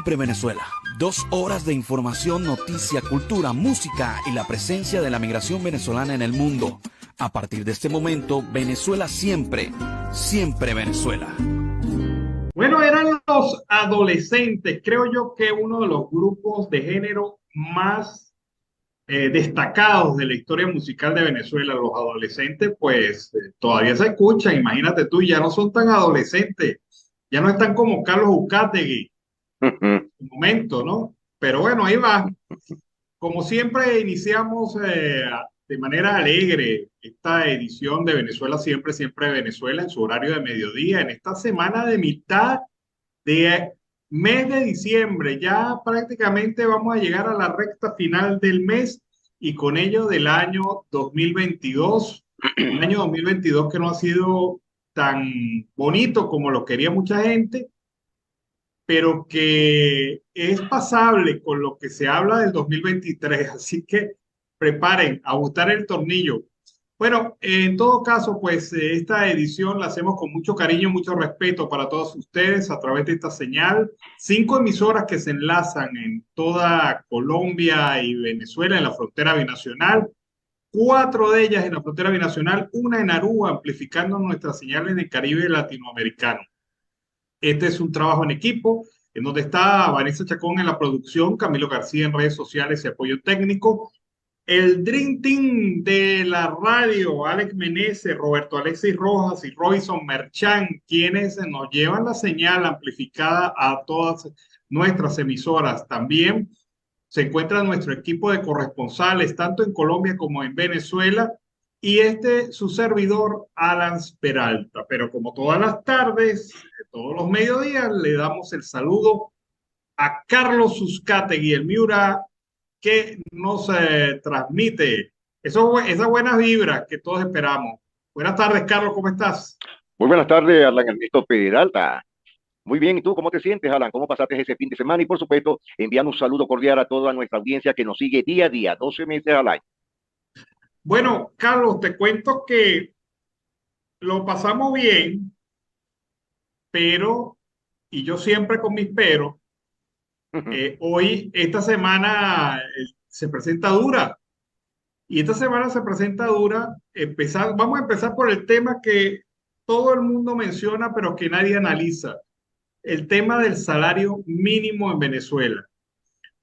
Siempre Venezuela. 2 horas de información, noticia, cultura, música y la presencia de la migración venezolana en el mundo. A partir de este momento, Venezuela siempre, siempre Venezuela. Bueno, eran los adolescentes, creo yo que uno de los grupos de género más destacados de la historia musical de Venezuela. Los adolescentes, pues todavía se escuchan, imagínate tú, ya no son tan adolescentes, ya no están como Carlos Uzcategui, en un momento, ¿no? Pero bueno, ahí va. Como siempre, iniciamos de manera alegre esta edición de Venezuela Siempre, Siempre Venezuela en su horario de mediodía, en esta semana de mitad de mes de diciembre. Ya prácticamente vamos a llegar a la recta final del mes y con ello del año 2022, un año 2022 que no ha sido tan bonito como lo quería mucha gente, pero que es pasable con lo que se habla del 2023. Así que preparen, a ajustar el tornillo. Bueno, en todo caso, pues esta edición la hacemos con mucho cariño, mucho respeto para todos ustedes a través de esta señal. 5 emisoras que se enlazan en toda Colombia y Venezuela en la frontera binacional. 4 de ellas en la frontera binacional, una en Aruba, amplificando nuestras señales en el Caribe latinoamericano. Este es un trabajo en equipo, en donde está Vanessa Chacón en la producción, Camilo García en redes sociales y apoyo técnico. El Dream Team de la radio, Alex Meneses, Roberto Alexis Rojas y Robinson Merchán, quienes nos llevan la señal amplificada a todas nuestras emisoras. También se encuentra nuestro equipo de corresponsales, tanto en Colombia como en Venezuela, y su servidor, Alan Peralta. Pero como todas las tardes, todos los mediodías, le damos el saludo a Carlos Uzcategui, el Miura, que nos transmite esas buenas vibras que todos esperamos. Buenas tardes, Carlos, ¿cómo estás? Muy buenas tardes, Alan Ernesto Peralta. Muy bien, ¿y tú cómo te sientes, Alan? ¿Cómo pasaste ese fin de semana? Y por supuesto, enviando un saludo cordial a toda nuestra audiencia que nos sigue día a día, 12 meses al año. Bueno, Carlos, te cuento que lo pasamos bien, pero, y yo siempre con mis peros, hoy, esta semana se presenta dura. Y esta semana se presenta dura. Vamos a empezar por el tema que todo el mundo menciona, pero que nadie analiza. El tema del salario mínimo en Venezuela.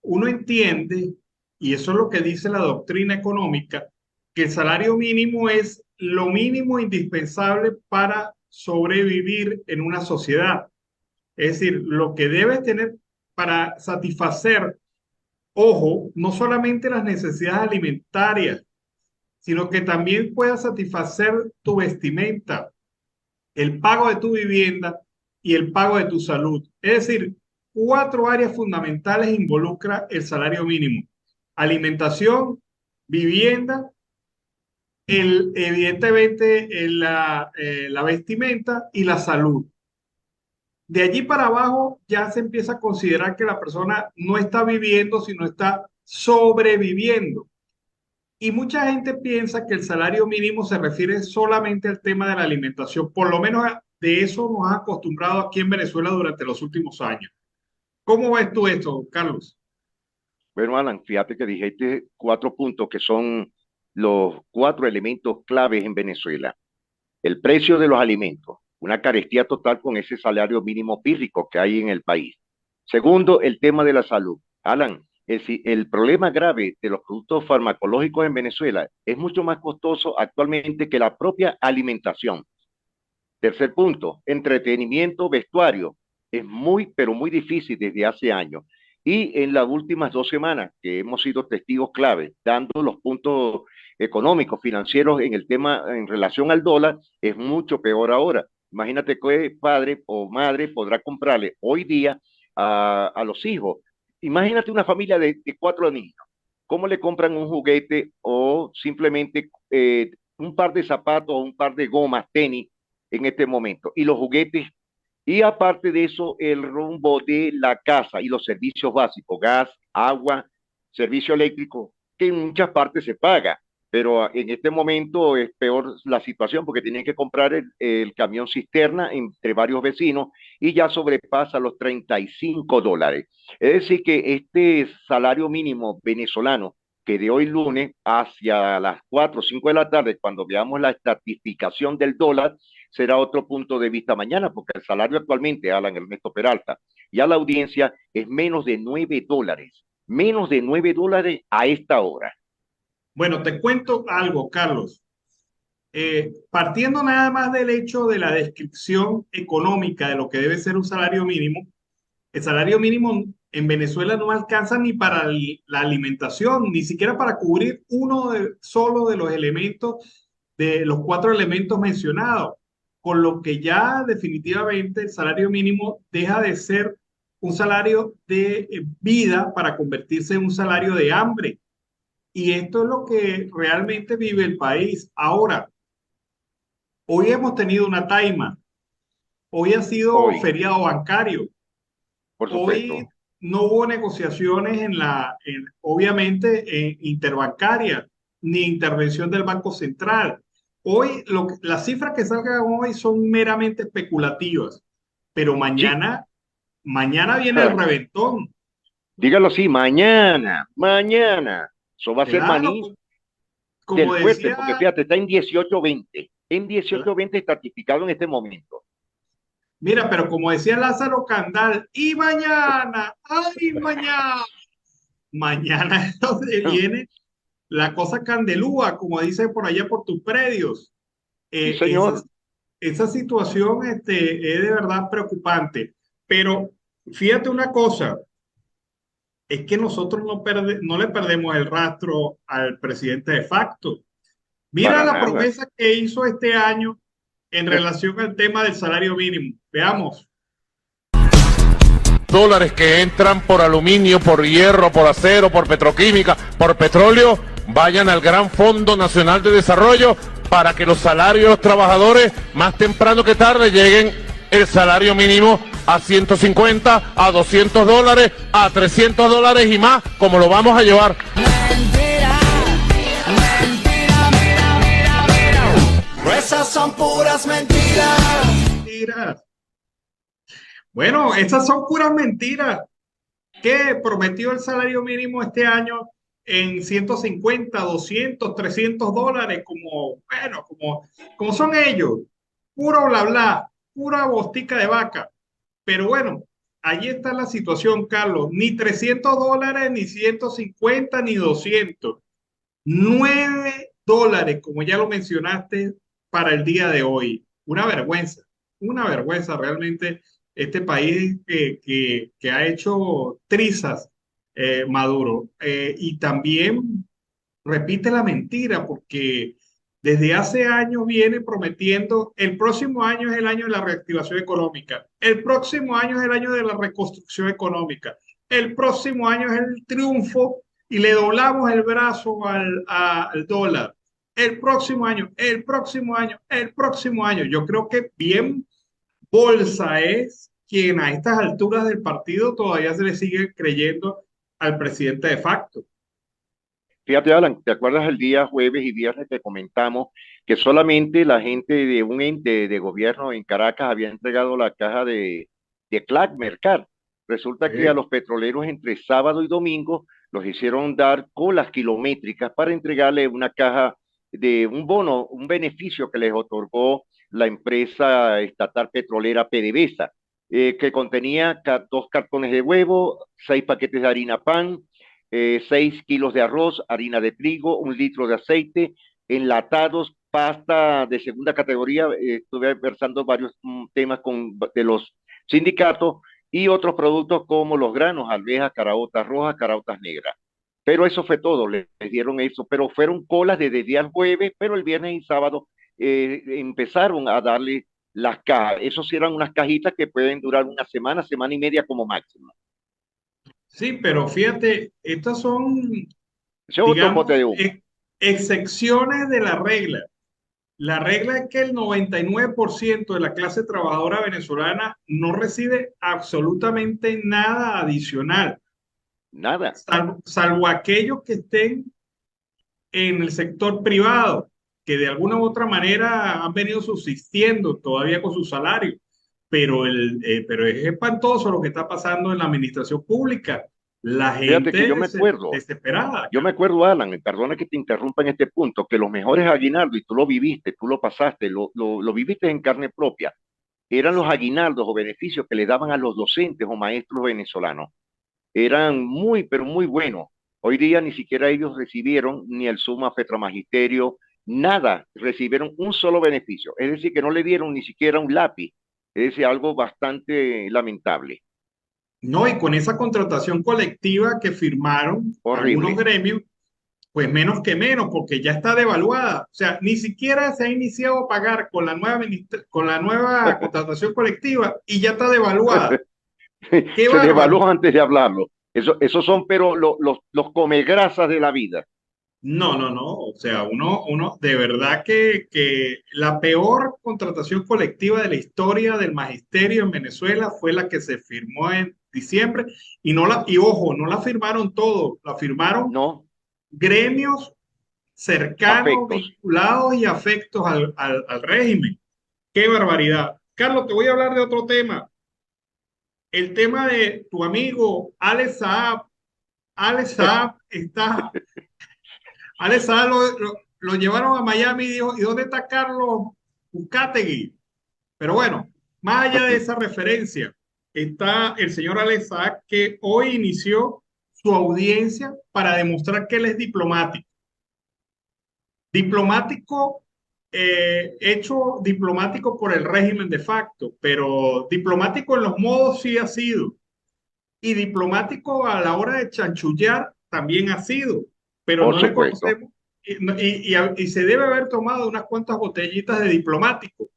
Uno entiende, y eso es lo que dice la doctrina económica, que el salario mínimo es lo mínimo indispensable para sobrevivir en una sociedad. Es decir, lo que debes tener para satisfacer, ojo, no solamente las necesidades alimentarias, sino que también pueda satisfacer tu vestimenta, el pago de tu vivienda y el pago de tu salud. Es decir, 4 áreas fundamentales involucra el salario mínimo: alimentación, vivienda, evidentemente la vestimenta y la salud. De allí para abajo ya se empieza a considerar que la persona no está viviendo, sino está sobreviviendo. Y mucha gente piensa que el salario mínimo se refiere solamente al tema de la alimentación. Por lo menos de eso nos ha acostumbrado aquí en Venezuela durante los últimos años. ¿Cómo ves tú esto, Carlos? Bueno, Alan, fíjate que dijiste 4 puntos que son los 4 elementos claves en Venezuela. El precio de los alimentos, una carestía total con ese salario mínimo pírrico que hay en el país. Segundo, el tema de la salud. Alan, el problema grave de los productos farmacológicos en Venezuela es mucho más costoso actualmente que la propia alimentación. Tercer punto, entretenimiento, vestuario. Es muy, pero muy difícil desde hace años. Y en las últimas 2 semanas que hemos sido testigos clave, dando los puntos económicos, financieros en el tema en relación al dólar, es mucho peor ahora. Imagínate qué padre o madre podrá comprarle hoy día a los hijos. Imagínate una familia de 4 niños. ¿Cómo le compran un juguete o simplemente un par de zapatos o un par de gomas, tenis en este momento? Y los juguetes, y aparte de eso, el rumbo de la casa y los servicios básicos, gas, agua, servicio eléctrico, que en muchas partes se paga, pero en este momento es peor la situación porque tienen que comprar el camión cisterna entre varios vecinos y ya sobrepasa los $35. Es decir, que este salario mínimo venezolano, que de hoy lunes hacia las 4 o 5 de la tarde, cuando veamos la estratificación del dólar, será otro punto de vista mañana, porque el salario actualmente, Alan Ernesto Peralta, y a la audiencia es menos de $9 a esta hora. Bueno, te cuento algo, Carlos. Partiendo nada más del hecho de la descripción económica de lo que debe ser un salario mínimo, el salario mínimo en Venezuela no alcanza ni para la alimentación, ni siquiera para cubrir solo de los elementos, de los 4 elementos mencionados, con lo que ya definitivamente el salario mínimo deja de ser un salario de vida para convertirse en un salario de hambre. Y esto es lo que realmente vive el país. Ahora, hoy hemos tenido una taima, hoy ha sido Hoy, feriado bancario. por Hoy supuesto. no hubo negociaciones obviamente, interbancaria, ni intervención del Banco Central. Hoy, las cifras que salgan hoy son meramente especulativas, pero Sí, mañana viene el reventón. dígalo así, mañana. Eso va a ser Claro, maní del como fuerte, decía, porque fíjate, está en 18.20. En 18.20 estratificado en este momento. mira, pero como decía Lázaro Candal, y mañana, ay, mañana es donde viene la cosa candelúa, como dice por allá por tus predios. Sí, Eh, esa, señor. esa situación es de verdad preocupante. Pero fíjate una cosa, es que nosotros no le perdemos el rastro al presidente de facto. Mira Para la nada. promesa que hizo este año en relación al tema del salario mínimo. Veamos. Dólares que entran por aluminio, por hierro, por acero, por petroquímica, por petróleo, vayan al Gran Fondo Nacional de Desarrollo para que los salarios de los trabajadores, más temprano que tarde, lleguen el salario mínimo a 150, a $200, a $300 y más, como lo vamos a llevar. Mentira, mentira, mira. Esas son puras mentiras. Mentiras. Bueno, esas son puras mentiras. ¿Qué prometió el salario mínimo este año en 150, 200, $300? Bueno, como son ellos. Puro bla bla, pura bostica de vaca. Pero bueno, allí está la situación, Carlos. Ni $300, ni 150, ni 200. $9, como ya lo mencionaste, para el día de hoy. Una vergüenza realmente este país que ha hecho trizas, Maduro. Y también repite la mentira porque desde hace años viene prometiendo, el próximo año es el año de la reactivación económica, el próximo año es el año de la reconstrucción económica, el próximo año es el triunfo y le doblamos el brazo al dólar. El próximo año, el próximo año, el próximo año. Yo creo que bien Bolsa es quien a estas alturas del partido todavía se le sigue creyendo al presidente de facto. Fíjate, Alan, ¿te acuerdas el día jueves y viernes que comentamos que solamente la gente de un ente de gobierno en Caracas había entregado la caja de CLAC Mercar? Resulta que a Sí. los petroleros entre sábado y domingo los hicieron dar colas kilométricas para entregarle una caja de un bono, un beneficio que les otorgó la empresa estatal petrolera PDVSA, que contenía 2 cartones de huevo, 6 paquetes de harina pan, 6 kilos de arroz, harina de trigo, 1 litro de aceite, enlatados, pasta de segunda categoría. Estuve versando varios temas de los sindicatos y otros productos como los granos, alvejas, caraotas rojas, caraotas negras. Pero eso fue todo, les dieron eso, pero fueron colas desde el día jueves, pero el viernes y sábado empezaron a darle las cajas. Esos sí eran unas cajitas que pueden durar una semana, semana y media como máximo. Sí, pero fíjate, estas son, Ese es otro pote digamos, de humo. excepciones de la regla. La regla es que el 99% de la clase trabajadora venezolana no recibe absolutamente nada adicional, Nada. salvo aquellos que estén en el sector privado, que de alguna u otra manera han venido subsistiendo todavía con su salario. Pero es espantoso lo que está pasando en la administración pública. La Fíjate que gente desesperada. yo me acuerdo, Alan, y perdona que te interrumpa en este punto, que los mejores aguinaldos, y tú lo viviste, tú lo pasaste, lo viviste en carne propia, eran los aguinaldos o beneficios que le daban a los docentes o maestros venezolanos. Eran muy, pero muy buenos. Hoy día ni siquiera ellos recibieron ni el Suma Fetra Magisterio, nada, recibieron un solo beneficio. Es decir, que no le dieron ni siquiera un lápiz. Es decir, algo bastante lamentable. No, y con esa contratación colectiva que firmaron algunos Horrible. gremios, pues menos que menos, porque ya está devaluada. O sea, ni siquiera se ha iniciado a pagar con con la nueva contratación colectiva y ya está devaluada. ¡Qué Se bárbaro! devaluó antes de hablarlo. Esos son, pero los comegrasas de la vida. No, no, no. O sea, uno de verdad que la peor contratación colectiva de la historia del magisterio en Venezuela fue la que se firmó en diciembre y ojo, no la firmaron todos, la firmaron No, gremios cercanos, afectos. vinculados y afectos al régimen. ¡Qué barbaridad! Carlos, te voy a hablar de otro tema. El tema de tu amigo Alex Saab. Alex Saab está Alex Saab lo llevaron a Miami y dijo, ¿y dónde está Carlos Uzcategui? Pero bueno, más allá de esa referencia, está el señor Alex Saab, que hoy inició su audiencia para demostrar que él es diplomático. Diplomático, hecho diplomático por el régimen de facto, pero diplomático en los modos sí ha sido. Y diplomático a la hora de chanchullar también ha sido, pero Por no le supuesto. conocemos y se debe haber tomado unas cuantas botellitas de diplomático.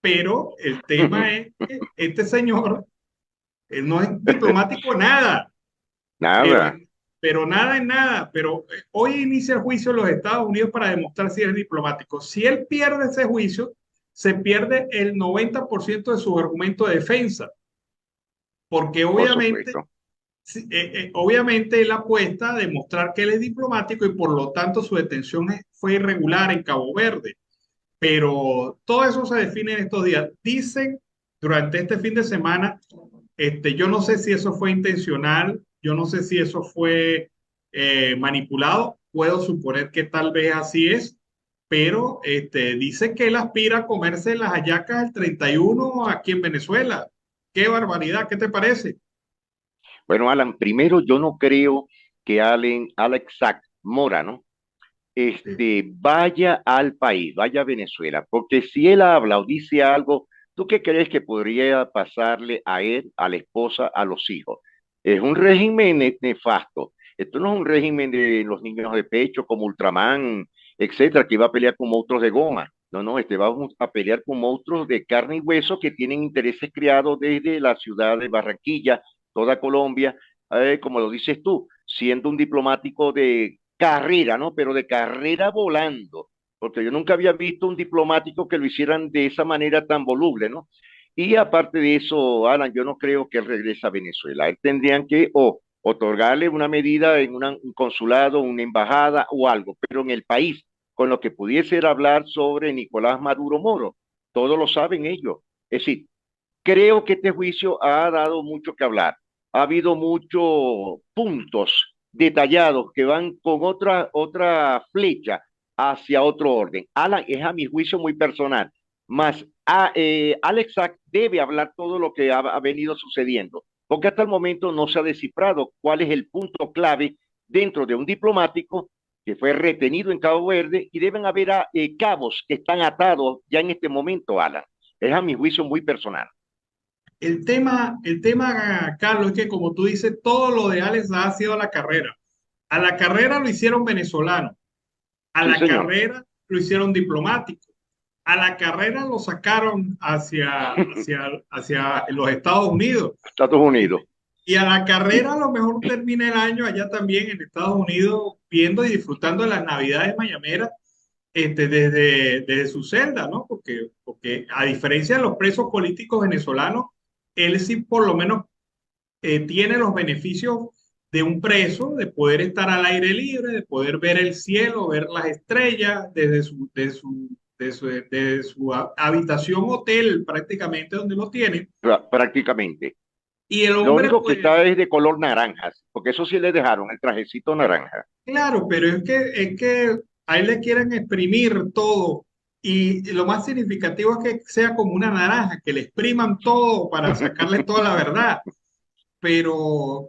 Pero el tema es que este señor no es diplomático nada, pero, Nada. pero nada en nada. Pero hoy inicia el juicio en los Estados Unidos para demostrar si es diplomático. Si él pierde ese juicio, se pierde el 90% de su argumento de defensa, porque Por obviamente supuesto. obviamente él apuesta a demostrar que él es diplomático y por lo tanto su detención fue irregular en Cabo Verde. Pero todo eso se define en estos días. Dicen durante este fin de semana, yo no sé si eso fue intencional, yo no sé si eso fue manipulado, puedo suponer que tal vez así es, pero dice que él aspira a comerse las hallacas el 31 aquí en Venezuela. ¡Qué barbaridad! ¿Qué te parece? Bueno, Alan, primero yo no creo que Alex Sack Mora, ¿no? Sí. Vaya al país, vaya a Venezuela, porque si él habla o dice algo, ¿tú qué crees que podría pasarle a él, a la esposa, a los hijos? Es un régimen nefasto. Esto no es un régimen de los niños de pecho como Ultraman, etcétera, que va a pelear con monstruos de goma. No, no, va a pelear con monstruos de carne y hueso que tienen intereses creados desde la ciudad de Barranquilla, toda Colombia, como lo dices tú, siendo un diplomático de carrera, ¿no? Pero de carrera volando, porque yo nunca había visto un diplomático que lo hicieran de esa manera tan voluble, ¿no? Y aparte de eso, Alan, yo no creo que él regrese a Venezuela. Él tendrían que otorgarle una medida en un consulado, una embajada o algo, pero en el país, con lo que pudiese hablar sobre Nicolás Maduro Moro. Todos lo saben ellos. Es decir, creo que este juicio ha dado mucho que hablar. Ha habido muchos puntos detallados que van con otra flecha hacia otro orden. Alan, es a mi juicio muy personal, más Alex Sack debe hablar todo lo que ha venido sucediendo, porque hasta el momento no se ha descifrado cuál es el punto clave dentro de un diplomático que fue retenido en Cabo Verde y deben haber cabos que están atados ya en este momento, Alan. Es a mi juicio muy personal. El tema, Carlos, es que como tú dices, todo lo de Alex ha sido a la carrera. A la carrera lo hicieron venezolano, a Sí, la señor. carrera lo hicieron diplomático, a la carrera lo sacaron hacia los Estados Unidos. Estados Unidos. Y a la carrera a lo mejor termina el año allá también en Estados Unidos viendo y disfrutando de las navidades mañaneras desde su celda, ¿no? Porque a diferencia de los presos políticos venezolanos, él sí por lo menos tiene los beneficios de un preso, de poder estar al aire libre, de poder ver el cielo, ver las estrellas desde su habitación hotel, prácticamente donde lo tiene. Prácticamente. Y el Lo hombre, único que pues, está es de color naranja, porque eso sí le dejaron el trajecito naranja. claro, pero es que a él le quieren exprimir todo. Y lo más significativo es que sea como una naranja, que le expriman todo para sacarle toda la verdad. Pero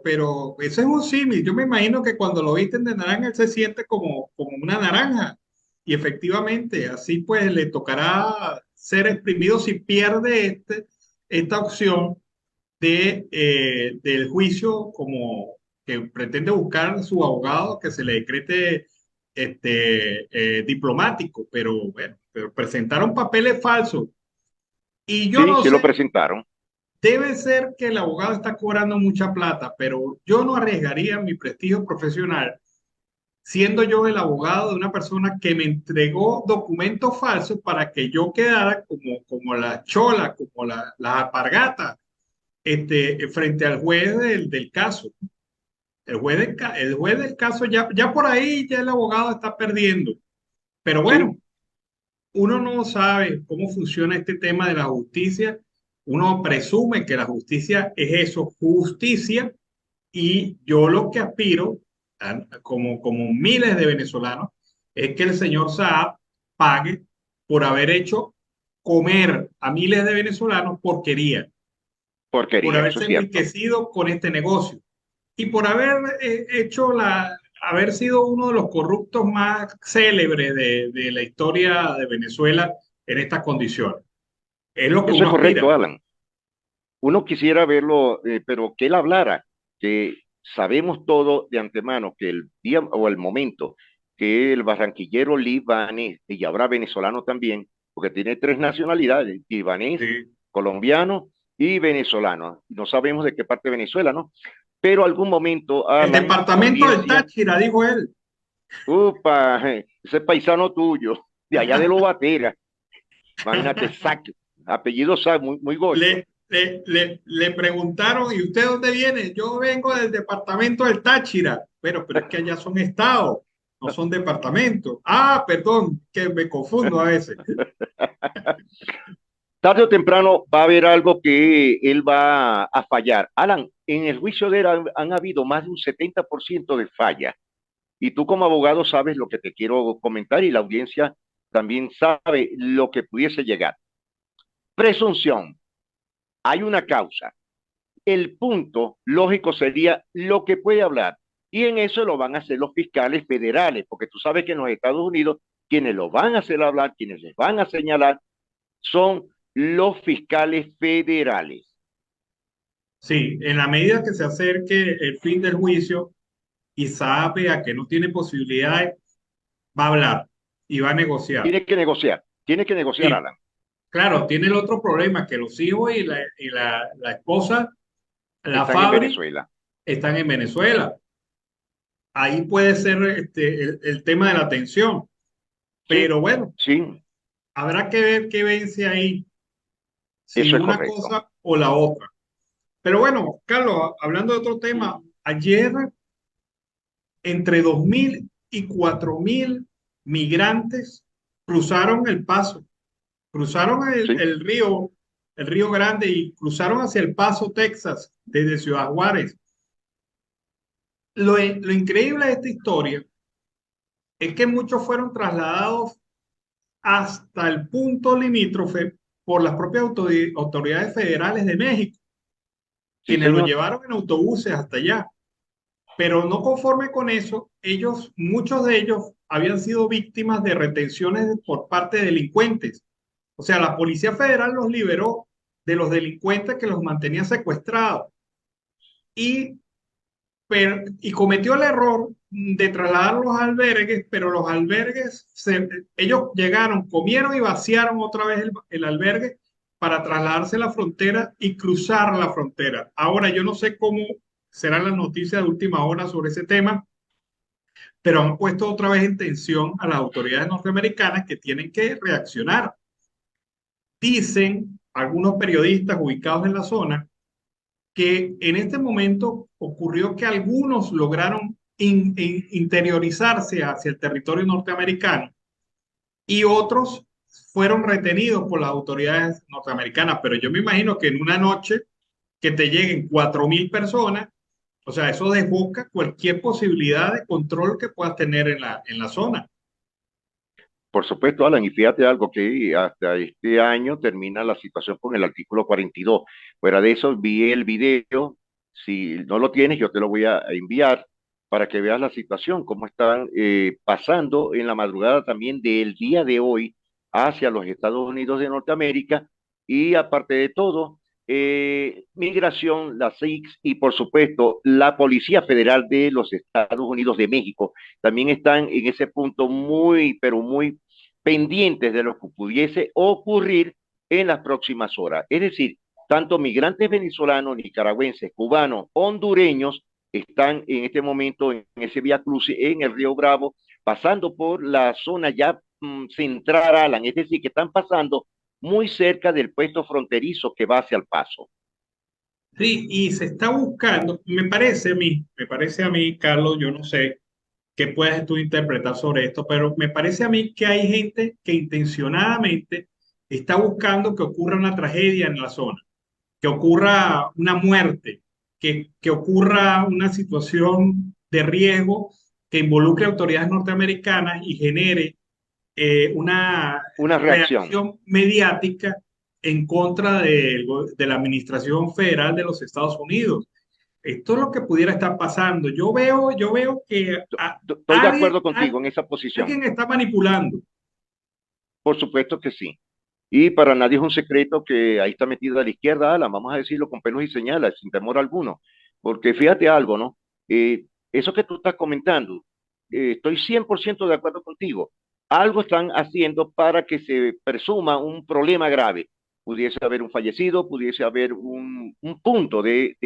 eso es un símil. Yo me imagino que cuando lo visten de naranja, él se siente como una naranja. Y efectivamente, así pues le tocará ser exprimido si pierde esta opción del juicio como que pretende buscar su abogado, que se le decrete diplomático. Pero bueno, pero presentaron papeles falsos. Y yo Sí, no sí lo sé. presentaron. Debe ser que el abogado está cobrando mucha plata, pero yo no arriesgaría mi prestigio profesional siendo yo el abogado de una persona que me entregó documentos falsos para que yo quedara como la chola, como la alpargata, frente al juez del caso. El juez del caso ya por ahí ya el abogado está perdiendo. Pero bueno, Sí, uno no sabe cómo funciona este tema de la justicia. Uno presume que la justicia es eso, justicia, y yo lo que aspiro, como miles de venezolanos, es que el señor Saab pague por haber hecho comer a miles de venezolanos porquería, por porquería, eso haberse es cierto. enriquecido con este negocio y por haber sido uno de los corruptos más célebres de la historia de Venezuela en estas condiciones. Es lo que Eso uno es correcto, aspira. Alan. Uno quisiera verlo, pero que él hablara, que sabemos todo de antemano que el día o el momento que el barranquillero libanés, y ahora venezolano también, porque tiene tres nacionalidades, libanés, Sí. colombiano y venezolano. No sabemos de qué parte de Venezuela, ¿no? Pero algún momento, El Alan, departamento del audiencia, Táchira, dijo él. upa, ese es paisano tuyo, de allá de Lobatera, imagínate, Sac, apellido Sac, muy, muy gocho. Le preguntaron, ¿y usted dónde viene? Yo vengo del departamento del Táchira. Pero es que allá son estados, no son departamentos. Ah, perdón, que me confundo a veces. Tarde o temprano va a haber algo que él va a fallar. Alan, en el juicio de él han habido más de un 70% de falla. Y tú como abogado sabes lo que te quiero comentar y la audiencia también sabe lo que pudiese llegar. Presunción. Hay una causa. El punto lógico sería lo que puede hablar. Y en eso lo van a hacer los fiscales federales, porque tú sabes que en los Estados Unidos quienes lo van a hacer hablar, quienes les van a señalar, son los fiscales federales. Sí, en la medida que se acerque el fin del juicio y sabe a que no tiene posibilidades, va a hablar y va a negociar. Tiene que negociar, Y Alan. claro, tiene el otro problema, que los hijos y la esposa, la Están en Fabri, Venezuela. están en Venezuela. Ahí puede ser el tema de la tensión. Sí, Pero bueno, sí, habrá que ver qué vence ahí, si eso es una correcto. cosa o la otra. Pero bueno, Carlos, hablando de otro tema, ayer entre 2.000 y 4.000 migrantes cruzaron el paso, cruzaron Sí, el río Grande y cruzaron hacia El Paso, Texas, desde Ciudad Juárez. Lo increíble de esta historia es que muchos fueron trasladados hasta el punto limítrofe por las propias autoridades federales de México, sí, quienes los señor. llevaron en autobuses hasta allá. Pero no conforme con eso, muchos de ellos habían sido víctimas de retenciones por parte de delincuentes. O sea, la Policía Federal los liberó de los delincuentes que los mantenían secuestrados y, y cometió el error de trasladar los albergues, pero los albergues, ellos llegaron, comieron y vaciaron otra vez el albergue para trasladarse a la frontera y cruzar la frontera. Ahora, yo no sé cómo serán las noticias de última hora sobre ese tema, pero han puesto otra vez en tensión a las autoridades norteamericanas que tienen que reaccionar. Dicen algunos periodistas ubicados en la zona que en este momento ocurrió que algunos lograron interiorizarse hacia el territorio norteamericano y otros fueron retenidos por las autoridades norteamericanas. Pero yo me imagino que en una noche que te lleguen 4.000 personas, o sea, eso desboca cualquier posibilidad de control que puedas tener en la zona. Por supuesto, Alan, y fíjate algo que hasta este año termina la situación con el artículo 42. Fuera de eso, vi el video. Si no lo tienes, yo te lo voy a enviar para que veas la situación, cómo están pasando en la madrugada también del día de hoy hacia los Estados Unidos de Norteamérica. Y aparte de todo, migración, la SIX y por supuesto la Policía Federal de los Estados Unidos de México también están en ese punto muy, pero muy pendientes de lo que pudiese ocurrir en las próximas horas. Es decir, tanto migrantes venezolanos, nicaragüenses, cubanos, hondureños están en este momento en ese vía cruce en el Río Bravo, pasando por la zona ya central, Alan, es decir, que están pasando muy cerca del puesto fronterizo que va hacia El Paso. Sí, y se está buscando, me parece a mí, Carlos, yo no sé qué puedes tú interpretar sobre esto, pero me parece a mí que hay gente que intencionadamente está buscando que ocurra una tragedia en la zona, que ocurra una muerte, que ocurra una situación de riesgo que involucre a autoridades norteamericanas y genere una Una reacción. reacción mediática en contra de la Administración Federal de los Estados Unidos. Esto es lo que pudiera estar pasando. Yo veo que Estoy de acuerdo contigo en esa posición. alguien está manipulando. Por supuesto que sí. Y para nadie es un secreto que ahí está metida a la izquierda, Alan, vamos a decirlo con pelos y señales, sin temor alguno. Porque fíjate algo, ¿no? Eso que tú estás comentando, estoy 100% de acuerdo contigo. Algo están haciendo para que se presuma un problema grave. Pudiese haber un fallecido, pudiese haber un punto de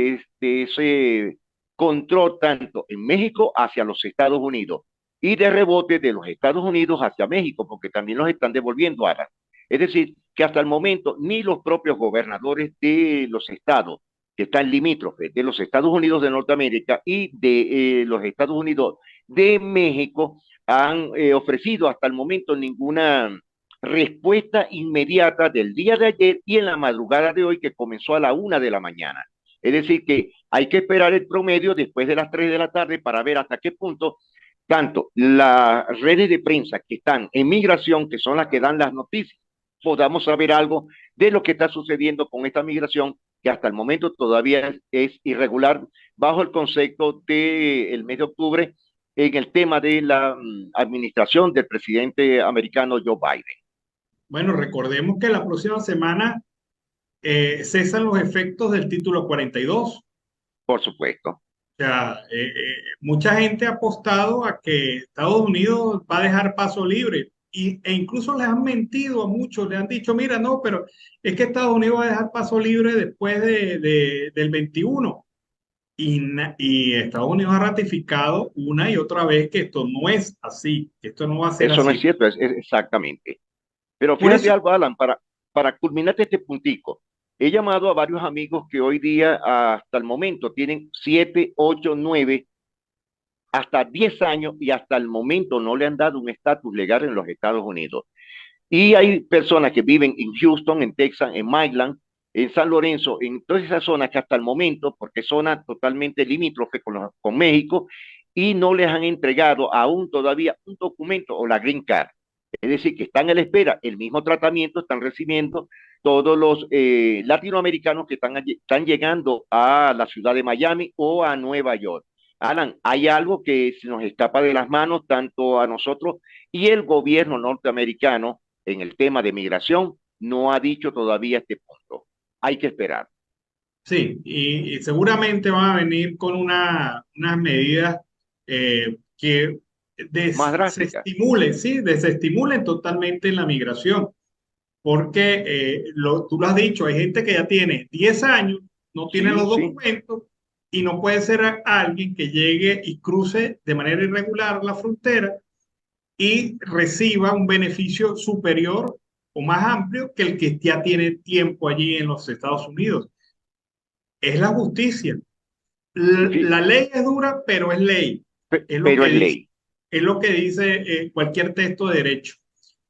ese control tanto en México hacia los Estados Unidos y de rebote de los Estados Unidos hacia México, porque también los están devolviendo ahora. Es decir, que hasta el momento ni los propios gobernadores de los estados que están limítrofes de los Estados Unidos de Norteamérica y de los Estados Unidos de México han ofrecido hasta el momento ninguna respuesta inmediata del día de ayer y en la madrugada de hoy que comenzó a la 1 de la mañana. Es decir, que hay que esperar el promedio después de las 3 de la tarde para ver hasta qué punto tanto las redes de prensa que están en migración, que son las que dan las noticias, podamos saber algo de lo que está sucediendo con esta migración, que hasta el momento todavía es irregular, bajo el concepto del mes de octubre, en el tema de la administración del presidente americano Joe Biden. Bueno, recordemos que la próxima semana cesan los efectos del título 42. Por supuesto. O sea, mucha gente ha apostado a que Estados Unidos va a dejar paso libre e incluso les han mentido a muchos, les han dicho, mira, no, pero es que Estados Unidos va a dejar paso libre después del 21. Y Estados Unidos ha ratificado una y otra vez que esto no es así, que esto no va a ser Eso así. no es cierto, es exactamente. Pero Por fíjate eso, algo, Alan, para culminarte este puntico, he llamado a varios amigos que hoy día, hasta el momento, tienen 7, 8, 9, hasta 10 años y hasta el momento no le han dado un estatus legal en los Estados Unidos. Y hay personas que viven en Houston, en Texas, en Midland, en San Lorenzo, en todas esas zonas que hasta el momento, porque es zona totalmente limítrofe con México, y no les han entregado aún todavía un documento o la Green Card. Es decir, que están a la espera, el mismo tratamiento están recibiendo todos los latinoamericanos que están llegando a la ciudad de Miami o a Nueva York. Alan, hay algo que se nos escapa de las manos, tanto a nosotros y el gobierno norteamericano en el tema de migración, no ha dicho todavía este punto. Hay que esperar. sí, y seguramente van a venir con unas medidas que Más drástica. desestimulen, sí, desestimulen totalmente la migración, porque tú lo has dicho, hay gente que ya tiene 10 años, no tiene Sí, los sí. documentos y no puede ser alguien que llegue y cruce de manera irregular la frontera y reciba un beneficio superior o más amplio que el que ya tiene tiempo allí en los Estados Unidos. es la justicia. Sí, La ley es dura, pero es ley. Es lo pero que es dice, ley. es lo que dice cualquier texto de derecho.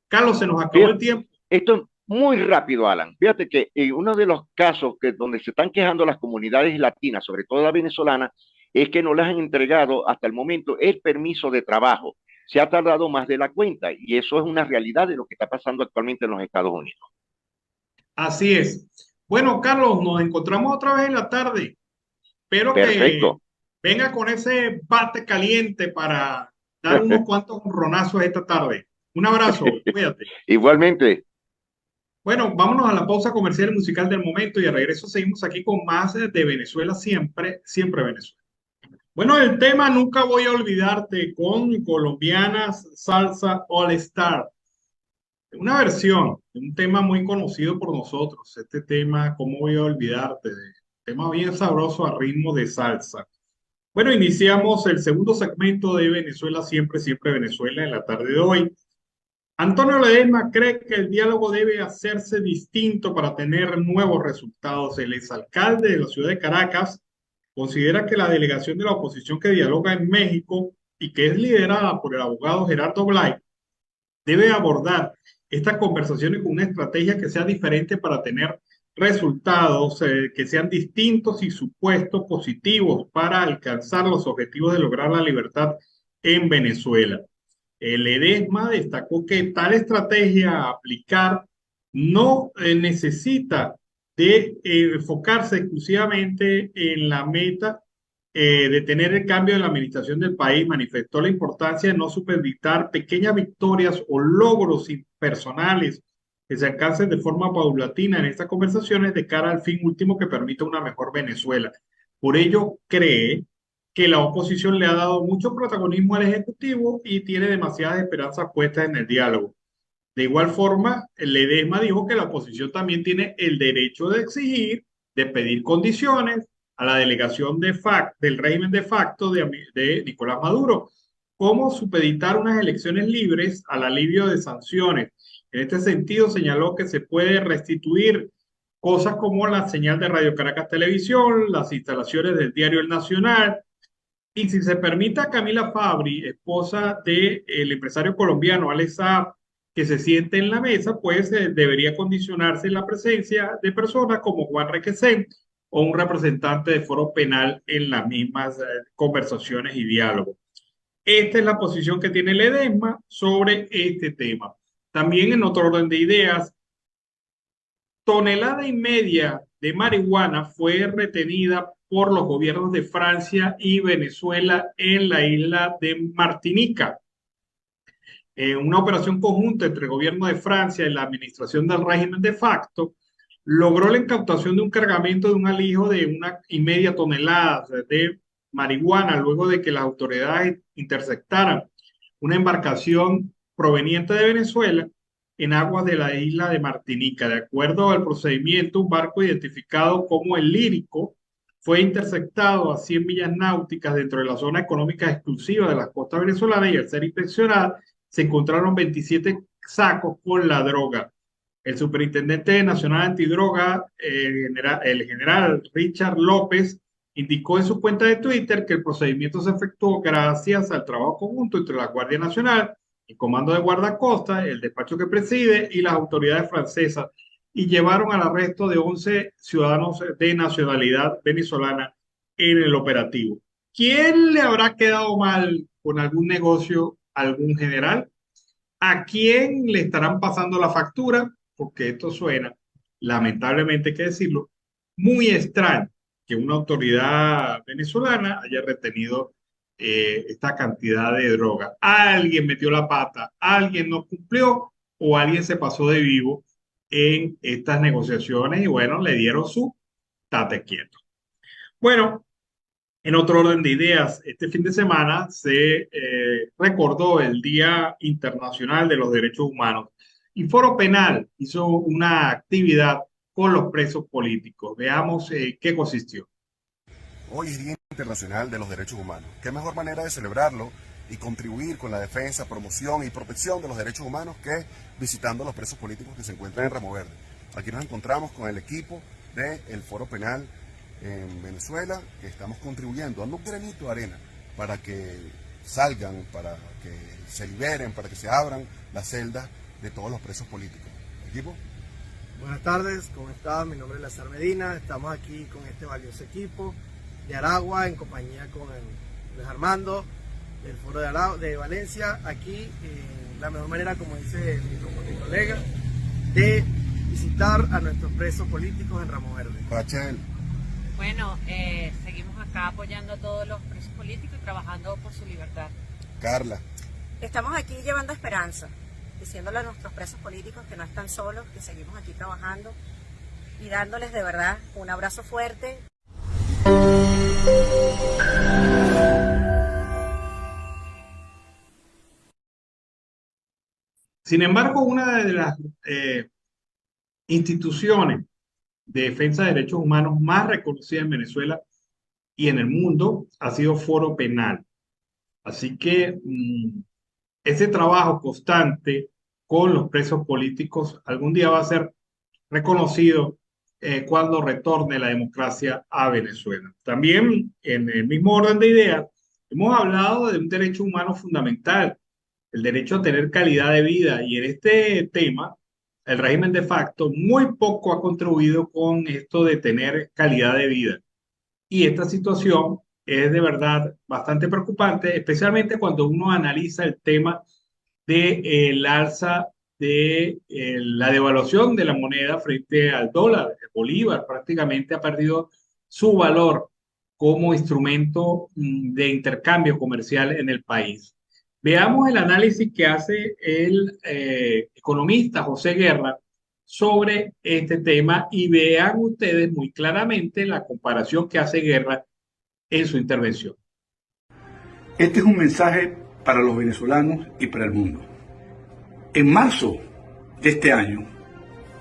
Carlos, se nos acabó el Fíjate, tiempo. esto es muy rápido, Alan. Fíjate que en uno de los casos donde se están quejando las comunidades latinas, sobre todo la venezolana, es que no les han entregado hasta el momento el permiso de trabajo. Se ha tardado más de la cuenta y eso es una realidad de lo que está pasando actualmente en los Estados Unidos. Así es. Bueno, Carlos, nos encontramos otra vez en la tarde. Espero que Perfecto. venga con ese bate caliente para dar unos cuantos ronazos esta tarde. Un abrazo, cuídate. Igualmente, Bueno, vámonos a la pausa comercial y musical del momento y al regreso seguimos aquí con más de Venezuela siempre, siempre Venezuela. Bueno, el tema Nunca voy a olvidarte con colombianas Salsa All Star. Una versión de un tema muy conocido por nosotros. Este tema, ¿cómo voy a olvidarte? Tema bien sabroso a ritmo de salsa. Bueno, iniciamos el segundo segmento de Venezuela siempre, siempre Venezuela en la tarde de hoy. Antonio Ledesma cree que el diálogo debe hacerse distinto para tener nuevos resultados. El exalcalde de la ciudad de Caracas considera que la delegación de la oposición que dialoga en México y que es liderada por el abogado Gerardo Blay debe abordar estas conversaciones con una estrategia que sea diferente para tener resultados que sean distintos y supuestos positivos para alcanzar los objetivos de lograr la libertad en Venezuela. El Ledesma destacó que tal estrategia a aplicar no necesita de enfocarse exclusivamente en la meta de tener el cambio de la administración del país. Manifestó la importancia de no supeditar pequeñas victorias o logros personales que se alcancen de forma paulatina en estas conversaciones de cara al fin último que permita una mejor Venezuela. Por ello, cree que la oposición le ha dado mucho protagonismo al Ejecutivo y tiene demasiadas esperanzas puestas en el diálogo. De igual forma, Ledesma dijo que la oposición también tiene el derecho de exigir, de pedir condiciones a la delegación del régimen de facto de Nicolás Maduro, como supeditar unas elecciones libres al alivio de sanciones. En este sentido, señaló que se puede restituir cosas como la señal de Radio Caracas Televisión, las instalaciones del diario El Nacional, y si se permite a Camila Fabri, esposa del empresario colombiano Alex Saab, que se siente en la mesa, pues debería condicionarse la presencia de personas como Juan Requesén o un representante de Foro Penal en las mismas conversaciones y diálogos. Esta es la posición que tiene Ledesma sobre este tema. También en otro orden de ideas, 1,5 toneladas de marihuana fue retenida por los gobiernos de Francia y Venezuela en la isla de Martinica. Una operación conjunta entre el gobierno de Francia y la administración del régimen de facto logró la incautación de un cargamento de un alijo de 1,5 toneladas de marihuana luego de que las autoridades interceptaran una embarcación proveniente de Venezuela en aguas de la isla de Martinica. De acuerdo al procedimiento, un barco identificado como el Lírico fue interceptado a 100 millas náuticas dentro de la zona económica exclusiva de las costas venezolanas y al ser inspeccionada se encontraron 27 sacos con la droga. El superintendente nacional antidroga, el general Richard López, indicó en su cuenta de Twitter que el procedimiento se efectuó gracias al trabajo conjunto entre la Guardia Nacional, el Comando de Guardacosta, el despacho que preside y las autoridades francesas, y llevaron al arresto de 11 ciudadanos de nacionalidad venezolana en el operativo. ¿Quién le habrá quedado mal con algún negocio, algún general? ¿A quién le estarán pasando la factura? Porque esto suena, lamentablemente hay que decirlo, muy extraño que una autoridad venezolana haya retenido esta cantidad de droga. Alguien metió la pata, alguien no cumplió o alguien se pasó de vivo en estas negociaciones y bueno, le dieron su tate quieto. Bueno, en otro orden de ideas, este fin de semana se recordó el Día Internacional de los Derechos Humanos y Foro Penal hizo una actividad con los presos políticos. Veamos qué consistió. Hoy es Día Internacional de los Derechos Humanos. ¿Qué mejor manera de celebrarlo y contribuir con la defensa, promoción y protección de los derechos humanos que visitando a los presos políticos que se encuentran en Ramo Verde? Aquí nos encontramos con el equipo del Foro Penal en Venezuela, que estamos contribuyendo, dando un granito de arena para que salgan, para que se liberen, para que se abran las celdas de todos los presos políticos. ¿Equipo? Buenas tardes, ¿cómo están? Mi nombre es Lazar Medina, estamos aquí con este valioso equipo de Aragua en compañía con Luis Armando del Foro de Valencia, aquí la mejor manera, como dice mi colega, de visitar a nuestros presos políticos en Ramo Verde. Rachel. Bueno, seguimos acá apoyando a todos los presos políticos y trabajando por su libertad. Carla. Estamos aquí llevando esperanza, diciéndole a nuestros presos políticos que no están solos, que seguimos aquí trabajando y dándoles de verdad un abrazo fuerte. Sin embargo, una de las instituciones de defensa de derechos humanos más reconocidas en Venezuela y en el mundo ha sido Foro Penal. Así que ese trabajo constante con los presos políticos algún día va a ser reconocido cuando retorne la democracia a Venezuela. También, en el mismo orden de ideas, hemos hablado de un derecho humano fundamental, el derecho a tener calidad de vida, y en este tema, el régimen de facto muy poco ha contribuido con esto de tener calidad de vida. Y esta situación es de verdad bastante preocupante, especialmente cuando uno analiza el tema del alza de la devaluación de la moneda frente al dólar. El bolívar prácticamente ha perdido su valor como instrumento de intercambio comercial en el país. Veamos el análisis que hace el economista José Guerra sobre este tema y vean ustedes muy claramente la comparación que hace Guerra en su intervención. Este es un mensaje para los venezolanos y para el mundo. En marzo de este año,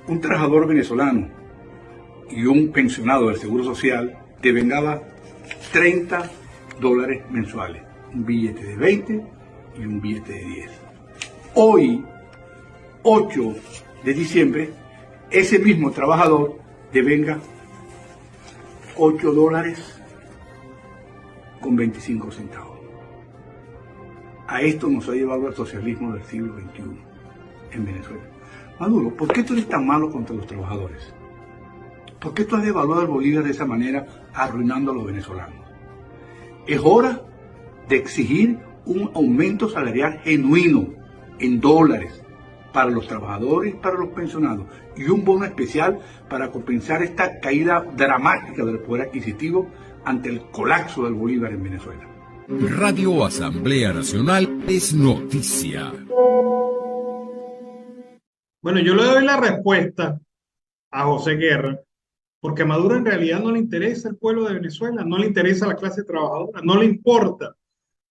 un trabajador venezolano y un pensionado del Seguro Social devengaba $30 mensuales, un billete de 20 y un billete de 10. Hoy, 8 de diciembre, ese mismo trabajador devenga $8.25. A esto nos ha llevado el socialismo del siglo XXI en Venezuela. Maduro, ¿por qué tú eres tan malo contra los trabajadores? ¿Por qué tú has devaluado el bolívar de esa manera, arruinando a los venezolanos? Es hora de exigir un aumento salarial genuino en dólares para los trabajadores, para los pensionados, y un bono especial para compensar esta caída dramática del poder adquisitivo ante el colapso del bolívar en Venezuela. Radio Asamblea Nacional es noticia. Bueno, yo le doy la respuesta a José Guerra, porque a Maduro en realidad no le interesa el pueblo de Venezuela, no le interesa la clase trabajadora, no le importa.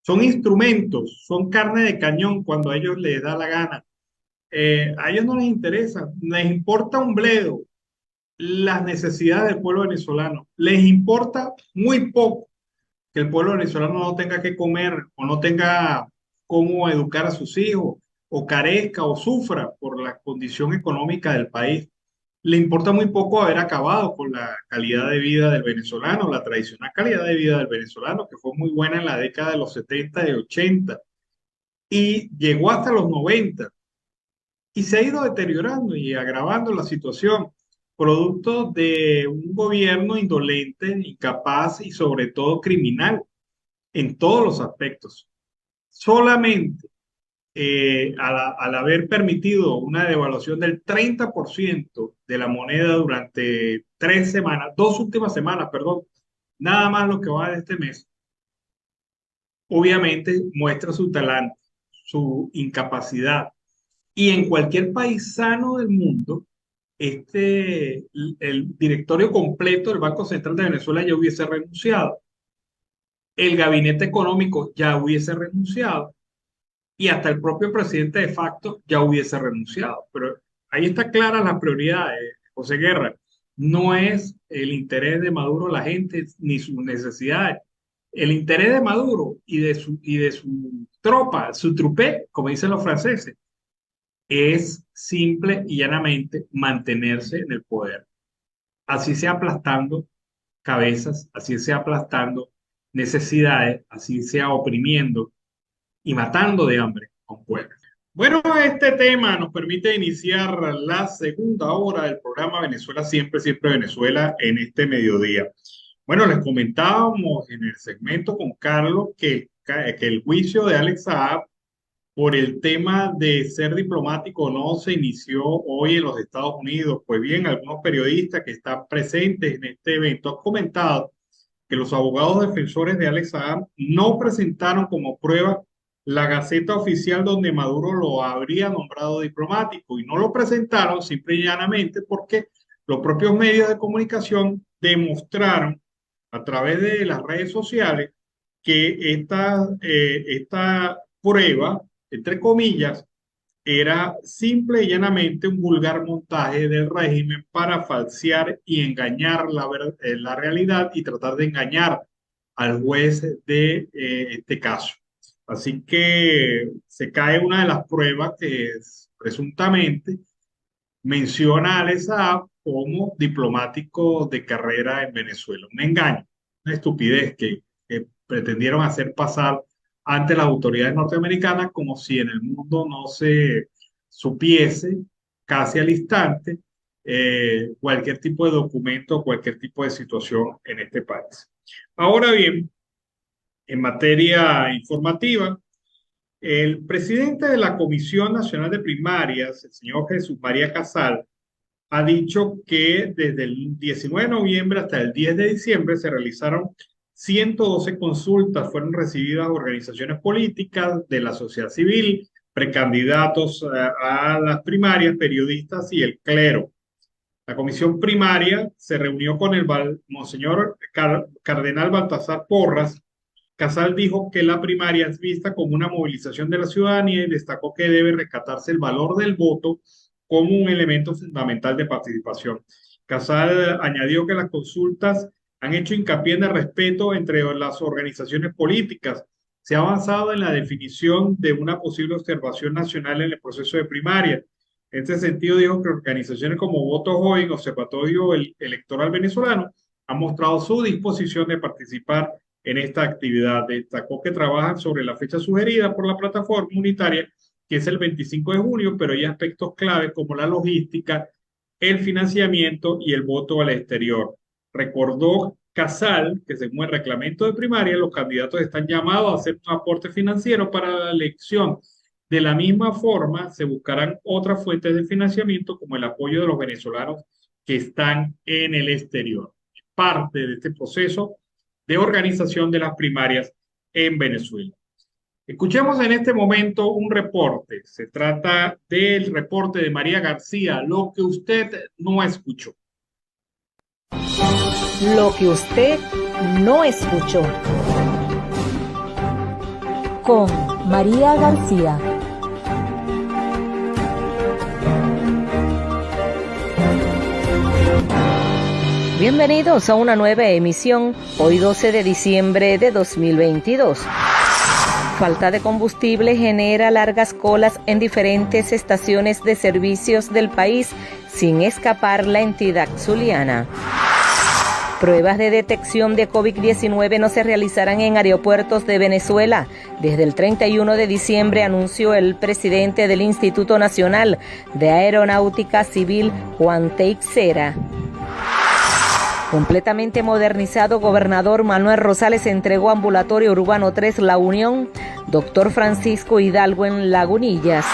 Son instrumentos, son carne de cañón cuando a ellos les da la gana. A ellos no les interesa, les importa un bledo las necesidades del pueblo venezolano. Les importa muy poco que el pueblo venezolano no tenga que comer o no tenga cómo educar a sus hijos o carezca o sufra por la condición económica del país. Le importa muy poco haber acabado con la calidad de vida del venezolano, la tradicional calidad de vida del venezolano, que fue muy buena en la década de los 70 y 80, y llegó hasta los 90, y se ha ido deteriorando y agravando la situación, producto de un gobierno indolente, incapaz y sobre todo criminal en todos los aspectos. Solamente al haber permitido una devaluación del 30% de la moneda durante 2 últimas semanas, perdón, nada más lo que va de este mes, obviamente muestra su talante, su incapacidad. Y en cualquier país sano del mundo, el directorio completo del Banco Central de Venezuela ya hubiese renunciado. El gabinete económico ya hubiese renunciado. Y hasta el propio presidente de facto ya hubiese renunciado. Pero ahí está clara la prioridad, José Guerra. No es el interés de Maduro la gente ni sus necesidades. El interés de Maduro y de su tropa, su trupe, como dicen los franceses, es simple y llanamente mantenerse en el poder. Así sea aplastando cabezas, así sea aplastando necesidades, así sea oprimiendo y matando de hambre a un pueblo. Bueno, este tema nos permite iniciar la segunda hora del programa Venezuela Siempre, Siempre Venezuela en este mediodía. Bueno, les comentábamos en el segmento con Carlos que el juicio de Alex Saab por el tema de ser diplomático no se inició hoy en los Estados Unidos. Pues bien, algunos periodistas que están presentes en este evento han comentado que los abogados defensores de Alex Saab no presentaron como prueba la Gaceta Oficial donde Maduro lo habría nombrado diplomático, y no lo presentaron simple y llanamente porque los propios medios de comunicación demostraron a través de las redes sociales que esta prueba, entre comillas, era simple y llanamente un vulgar montaje del régimen para falsear y engañar la realidad y tratar de engañar al juez de este caso. Así que se cae una de las pruebas que presuntamente menciona a Alex Saab como diplomático de carrera en Venezuela. Un engaño, una estupidez que pretendieron hacer pasar ante las autoridades norteamericanas como si en el mundo no se supiese casi al instante cualquier tipo de documento, cualquier tipo de situación en este país. Ahora bien, en materia informativa, el presidente de la Comisión Nacional de Primarias, el señor Jesús María Casal, ha dicho que desde el 19 de noviembre hasta el 10 de diciembre se realizaron 112 consultas, fueron recibidas organizaciones políticas de la sociedad civil, precandidatos a las primarias, periodistas y el clero. La comisión primaria se reunió con el monseñor cardenal Baltasar Porras. Casal dijo que la primaria es vista como una movilización de la ciudadanía y destacó que debe rescatarse el valor del voto como un elemento fundamental de participación. Casal añadió que las consultas han hecho hincapié en el respeto entre las organizaciones políticas. Se ha avanzado en la definición de una posible observación nacional en el proceso de primaria. En este sentido, dijo que organizaciones como Voto Joven, Observatorio Electoral Venezolano, han mostrado su disposición de participar en esta actividad. Destacó que trabajan sobre la fecha sugerida por la plataforma unitaria, que es el 25 de junio, pero hay aspectos claves como la logística, el financiamiento y el voto al exterior. Recordó Casal que según el reglamento de primaria, los candidatos están llamados a hacer un aporte financiero para la elección. De la misma forma, se buscarán otras fuentes de financiamiento como el apoyo de los venezolanos que están en el exterior. Parte de este proceso de organización de las primarias en Venezuela. Escuchemos en este momento un reporte. Se trata del reporte de María García, lo que usted no escuchó. Lo que usted no escuchó. Con María García. Bienvenidos a una nueva emisión, hoy 12 de diciembre de 2022. Falta de combustible genera largas colas en diferentes estaciones de servicios del país, sin escapar la entidad zuliana. Pruebas de detección de COVID-19 no se realizarán en aeropuertos de Venezuela. Desde el 31 de diciembre anunció el presidente del Instituto Nacional de Aeronáutica Civil, Juan Teixeira. Completamente modernizado, gobernador Manuel Rosales entregó Ambulatorio Urbano 3 La Unión, Dr. Francisco Hidalgo en Lagunillas.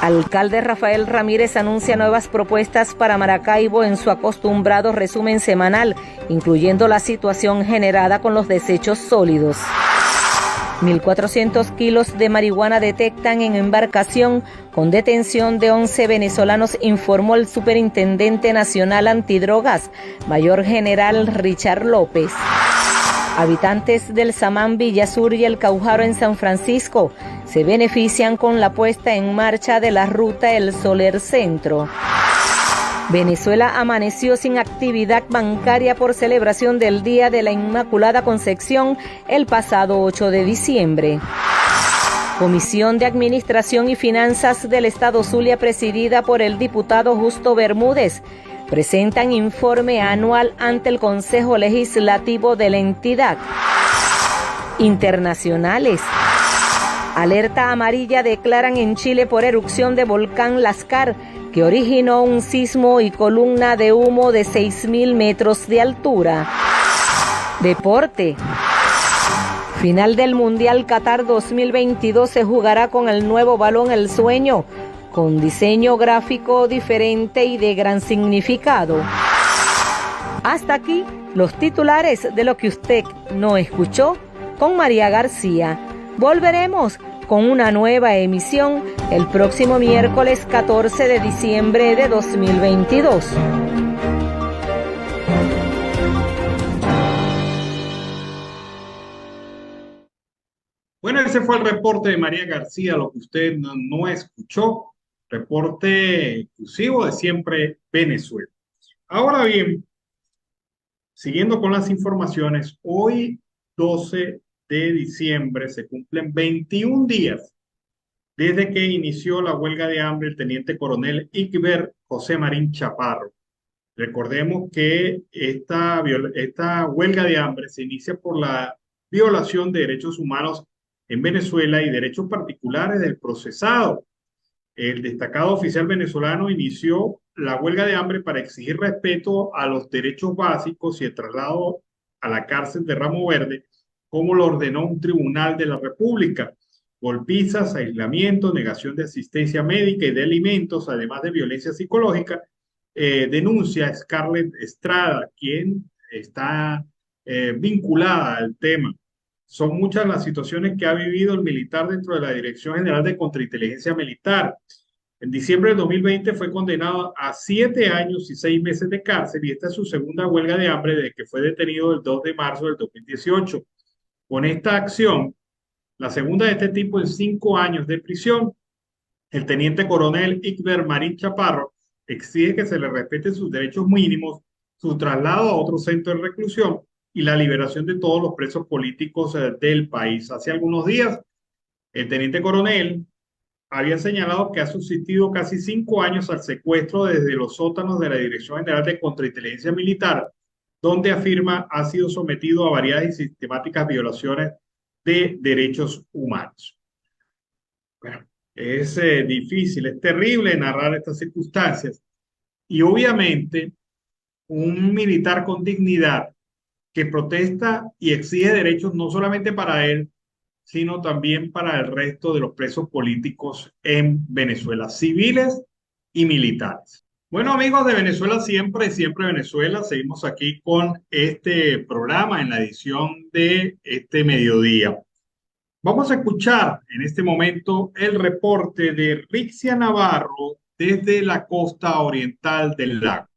Alcalde Rafael Ramírez anuncia nuevas propuestas para Maracaibo en su acostumbrado resumen semanal, incluyendo la situación generada con los desechos sólidos. 1.400 kilos de marihuana detectan en embarcación con detención de 11 venezolanos, informó el Superintendente Nacional Antidrogas, Mayor General Richard López. Habitantes del Samán, Villasur y el Caujaro en San Francisco se benefician con la puesta en marcha de la ruta El Soler Centro. Venezuela amaneció sin actividad bancaria por celebración del Día de la Inmaculada Concepción el pasado 8 de diciembre. Comisión de Administración y Finanzas del Estado Zulia, presidida por el diputado Justo Bermúdez, presentan informe anual ante el Consejo Legislativo de la entidad. Internacionales. Alerta amarilla declaran en Chile por erupción de volcán Lascar, que originó un sismo y columna de humo de 6.000 metros de altura. Deporte. Final del Mundial Qatar 2022 se jugará con el nuevo balón El Sueño, con diseño gráfico diferente y de gran significado. Hasta aquí los titulares de lo que usted no escuchó con María García. Volveremos con una nueva emisión el próximo miércoles 14 de diciembre de 2022. Bueno, ese fue el reporte de María García, lo que usted no escuchó, reporte exclusivo de Siempre Venezuela. Ahora bien, siguiendo con las informaciones, hoy 12 de diciembre se cumplen 21 días desde que inició la huelga de hambre el teniente coronel Ickber José Marín Chaparro. Recordemos que esta huelga de hambre se inicia por la violación de derechos humanos en Venezuela y derechos particulares del procesado. El destacado oficial venezolano inició la huelga de hambre para exigir respeto a los derechos básicos y el traslado a la cárcel de Ramo Verde, como lo ordenó un tribunal de la República. Golpizas, aislamiento, negación de asistencia médica y de alimentos, además de violencia psicológica, denuncia Scarlett Estrada, quien está vinculada al tema. Son muchas las situaciones que ha vivido el militar dentro de la Dirección General de Contrainteligencia Militar. En diciembre del 2020 fue condenado a 7 años y 6 meses de cárcel y esta es su segunda huelga de hambre desde que fue detenido el 2 de marzo del 2018. Con esta acción, la segunda de este tipo en 5 años de prisión, el teniente coronel Ickber Marín Chaparro exige que se le respeten sus derechos mínimos, su traslado a otro centro de reclusión y la liberación de todos los presos políticos del país. Hace algunos días, el teniente coronel había señalado que ha subsistido casi 5 años al secuestro desde los sótanos de la Dirección General de Contrainteligencia Militar, donde afirma ha sido sometido a variadas y sistemáticas violaciones de derechos humanos. Bueno, es difícil, es terrible narrar estas circunstancias y obviamente un militar con dignidad que protesta y exige derechos no solamente para él, sino también para el resto de los presos políticos en Venezuela, civiles y militares. Bueno, amigos de Venezuela Siempre, Siempre Venezuela, seguimos aquí con este programa en la edición de este mediodía. Vamos a escuchar en este momento el reporte de Rixia Navarro desde la costa oriental del lago.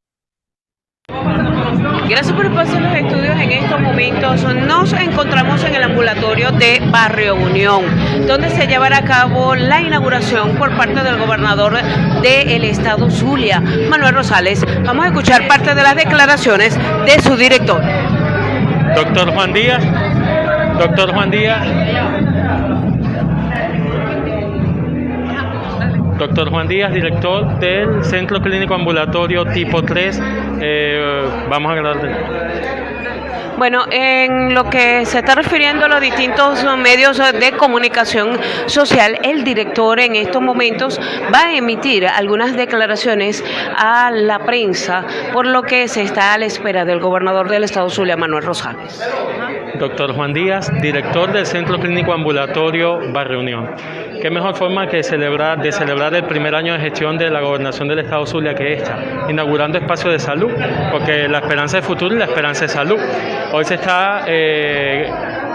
Gracias por el paso de los estudios. En estos momentos nos encontramos en el ambulatorio de Barrio Unión, donde se llevará a cabo la inauguración por parte del gobernador del estado Zulia, Manuel Rosales. Vamos a escuchar parte de las declaraciones de su director. Doctor Juan Díaz, director del Centro Clínico Ambulatorio Tipo 3. Vamos a hablar Bueno, en lo que se está refiriendo a los distintos medios de comunicación social, el director en estos momentos va a emitir algunas declaraciones a la prensa, por lo que se está a la espera del gobernador del estado Zulia, Manuel Rosales. Doctor Juan Díaz, director del Centro Clínico Ambulatorio Barrio Unión. ¿Qué mejor forma que celebrar el primer año de gestión de la gobernación del estado Zulia que esta? Inaugurando espacios de salud, porque la esperanza de futuro y la esperanza de salud. Hoy se está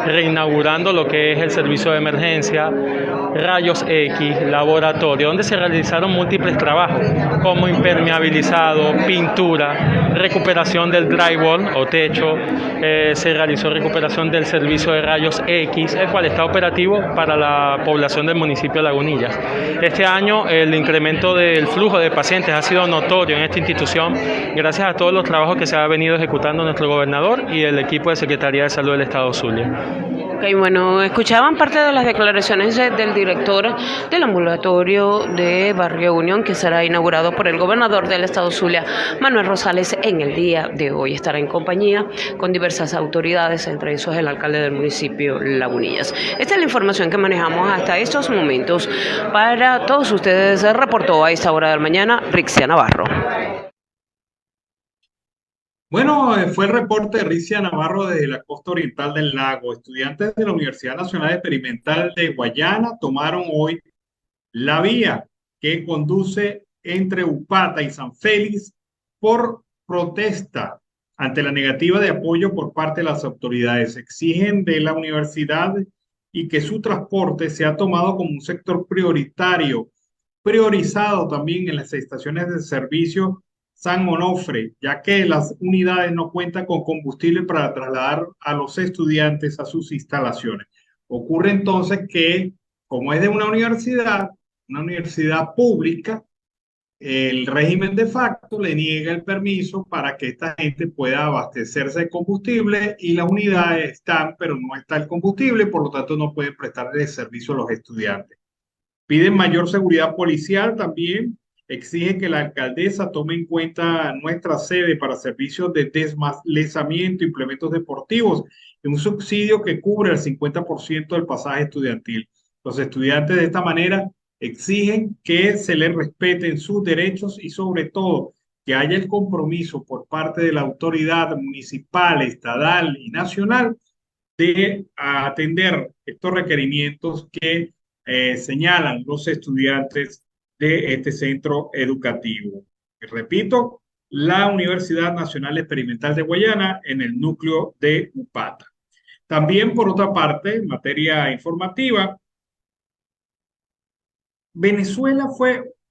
reinaugurando lo que es el servicio de emergencia, rayos X, laboratorio, donde se realizaron múltiples trabajos, como impermeabilizado, pintura, recuperación del drywall o techo, se realizó recuperación del servicio de rayos X, el cual está operativo para la población del municipio de Lagunillas. Este año el incremento del flujo de pacientes ha sido notorio en esta institución, gracias a todos los trabajos que se ha venido ejecutando nuestro gobernador y el equipo de Secretaría de Salud del Estado Zulia. Ok, bueno, escuchaban parte de las declaraciones del director del ambulatorio de Barrio Unión, que será inaugurado por el gobernador del estado Zulia, Manuel Rosales, en el día de hoy. Estará en compañía con diversas autoridades, entre esos el alcalde del municipio Lagunillas. Esta es la información que manejamos hasta estos momentos. Para todos ustedes, reportó a esta hora de la mañana Rixia Navarro. Bueno, fue el reporte de Ricia Navarro desde la costa oriental del lago. Estudiantes de la Universidad Nacional Experimental de Guayana tomaron hoy la vía que conduce entre Upata y San Félix por protesta ante la negativa de apoyo por parte de las autoridades. Exigen de la universidad y que su transporte sea tomado como un sector prioritario, priorizado también en las estaciones de servicio San Onofre, ya que las unidades no cuentan con combustible para trasladar a los estudiantes a sus instalaciones. Ocurre entonces que, como es de una universidad pública, el régimen de facto le niega el permiso para que esta gente pueda abastecerse de combustible y las unidades están, pero no está el combustible, por lo tanto no pueden prestarle servicio a los estudiantes. Piden mayor seguridad policial también. Exige que la alcaldesa tome en cuenta nuestra sede para servicios de desmalezamiento, implementos deportivos, y un subsidio que cubre el 50% del pasaje estudiantil. Los estudiantes de esta manera exigen que se les respeten sus derechos y sobre todo que haya el compromiso por parte de la autoridad municipal, estatal y nacional de atender estos requerimientos que señalan los estudiantes de este centro educativo. Y repito, la Universidad Nacional Experimental de Guayana en el núcleo de Upata. También, por otra parte, en materia informativa, Venezuela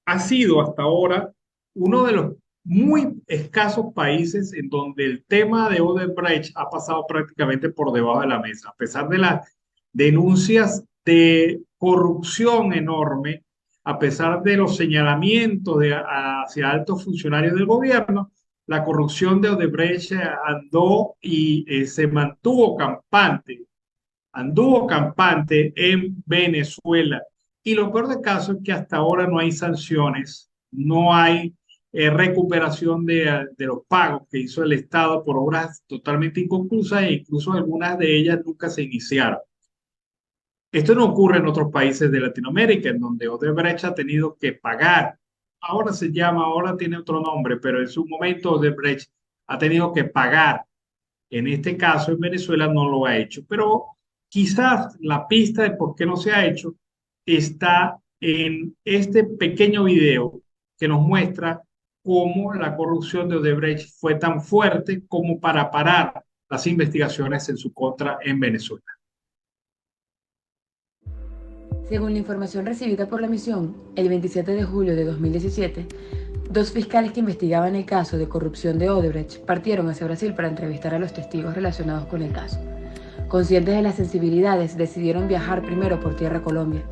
ha sido hasta ahora uno de los muy escasos países en donde el tema de Odebrecht ha pasado prácticamente por debajo de la mesa, a pesar de las denuncias de corrupción enorme, a pesar de los señalamientos hacia altos funcionarios del gobierno. La corrupción de Odebrecht andó y se anduvo campante en Venezuela. Y lo peor del caso es que hasta ahora no hay sanciones, no hay recuperación de los pagos que hizo el Estado por obras totalmente inconclusas e incluso algunas de ellas nunca se iniciaron. Esto no ocurre en otros países de Latinoamérica, en donde Odebrecht ha tenido que pagar. Ahora tiene otro nombre, pero en su momento Odebrecht ha tenido que pagar. En este caso, en Venezuela no lo ha hecho. Pero quizás la pista de por qué no se ha hecho está en este pequeño video que nos muestra cómo la corrupción de Odebrecht fue tan fuerte como para parar las investigaciones en su contra en Venezuela. Según la información recibida por la misión, el 27 de julio de 2017, 2 fiscales que investigaban el caso de corrupción de Odebrecht partieron hacia Brasil para entrevistar a los testigos relacionados con el caso. Conscientes de las sensibilidades, decidieron viajar primero por tierra a Colombia.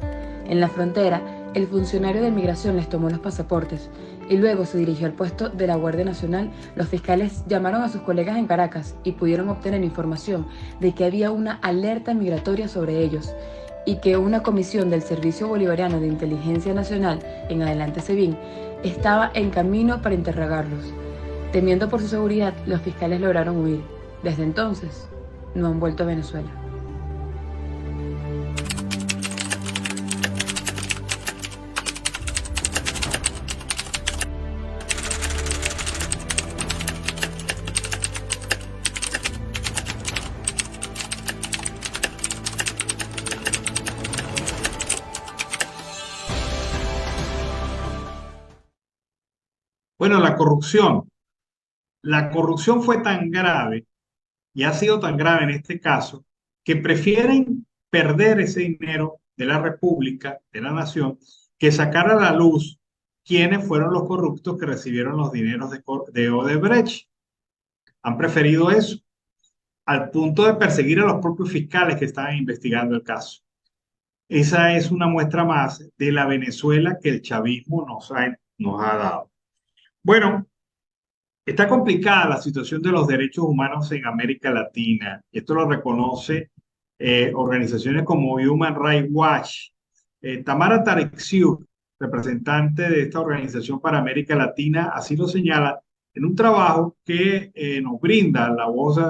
En la frontera, el funcionario de migración les tomó los pasaportes y luego se dirigió al puesto de la Guardia Nacional. Los fiscales llamaron a sus colegas en Caracas y pudieron obtener información de que había una alerta migratoria sobre ellos y que una comisión del Servicio Bolivariano de Inteligencia Nacional, en adelante SEBIN, estaba en camino para interrogarlos. Temiendo por su seguridad, los fiscales lograron huir. Desde entonces, no han vuelto a Venezuela. Bueno, la corrupción fue tan grave y ha sido tan grave en este caso que prefieren perder ese dinero de la República, de la nación, que sacar a la luz quiénes fueron los corruptos que recibieron los dineros de Odebrecht. Han preferido eso, al punto de perseguir a los propios fiscales que estaban investigando el caso. Esa es una muestra más de la Venezuela que el chavismo nos ha dado. Bueno, está complicada la situación de los derechos humanos en América Latina. Esto lo reconoce organizaciones como Human Rights Watch. Tamara Tareksiuk, representante de esta organización para América Latina, así lo señala en un trabajo que nos brinda La Voz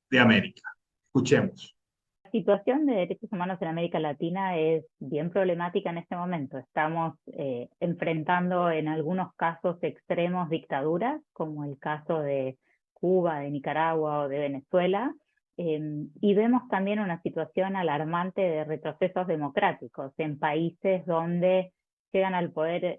de América. Escuchemos. La situación de derechos humanos en América Latina es bien problemática en este momento. Estamos enfrentando en algunos casos extremos dictaduras, como el caso de Cuba, de Nicaragua o de Venezuela, y vemos también una situación alarmante de retrocesos democráticos en países donde llegan al poder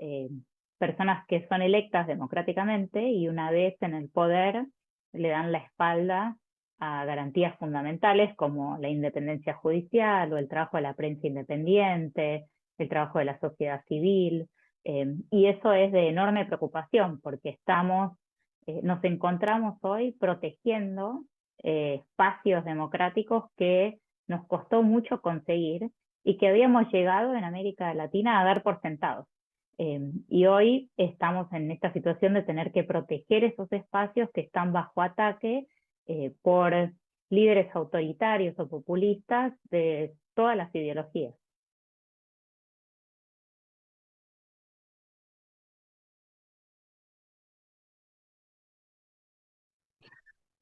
personas que son electas democráticamente y una vez en el poder le dan la espalda a garantías fundamentales como la independencia judicial o el trabajo de la prensa independiente, el trabajo de la sociedad civil, y eso es de enorme preocupación porque nos encontramos hoy protegiendo espacios democráticos que nos costó mucho conseguir y que habíamos llegado en América Latina a dar por sentados. Y hoy estamos en esta situación de tener que proteger esos espacios que están bajo ataque por líderes autoritarios o populistas de todas las ideologías.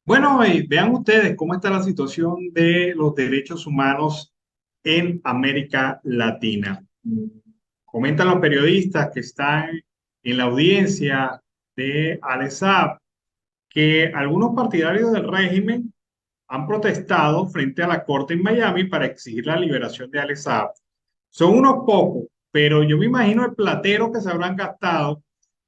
Bueno, vean ustedes cómo está la situación de los derechos humanos en América Latina. Comentan los periodistas que están en la audiencia de Alex Saab que algunos partidarios del régimen han protestado frente a la corte en Miami para exigir la liberación de Alex Saab. Son unos pocos, pero yo me imagino el platero que se habrán gastado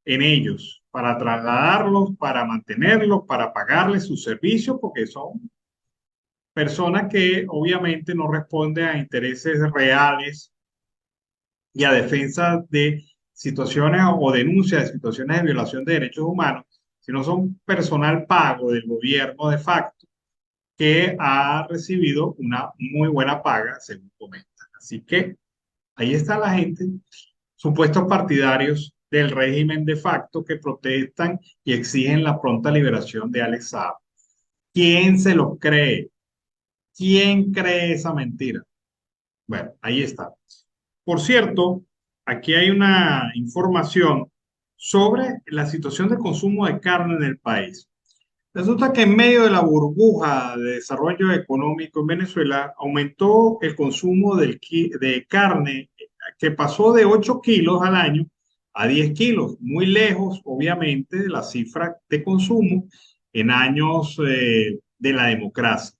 en ellos para trasladarlos, para mantenerlos, para pagarles sus servicios, porque son personas que obviamente no responden a intereses reales y a defensa de situaciones o denuncias de situaciones de violación de derechos humanos, sino son personal pago del gobierno de facto que ha recibido una muy buena paga, según comentan. Así que ahí está la gente, supuestos partidarios del régimen de facto que protestan y exigen la pronta liberación de Alex Saab. ¿Quién se lo cree? ¿Quién cree esa mentira? Bueno, ahí está. Por cierto, aquí hay una información sobre la situación de consumo de carne en el país. Resulta que en medio de la burbuja de desarrollo económico en Venezuela aumentó el consumo de carne que pasó de 8 kilos al año a 10 kilos, muy lejos obviamente de la cifra de consumo en años de la democracia.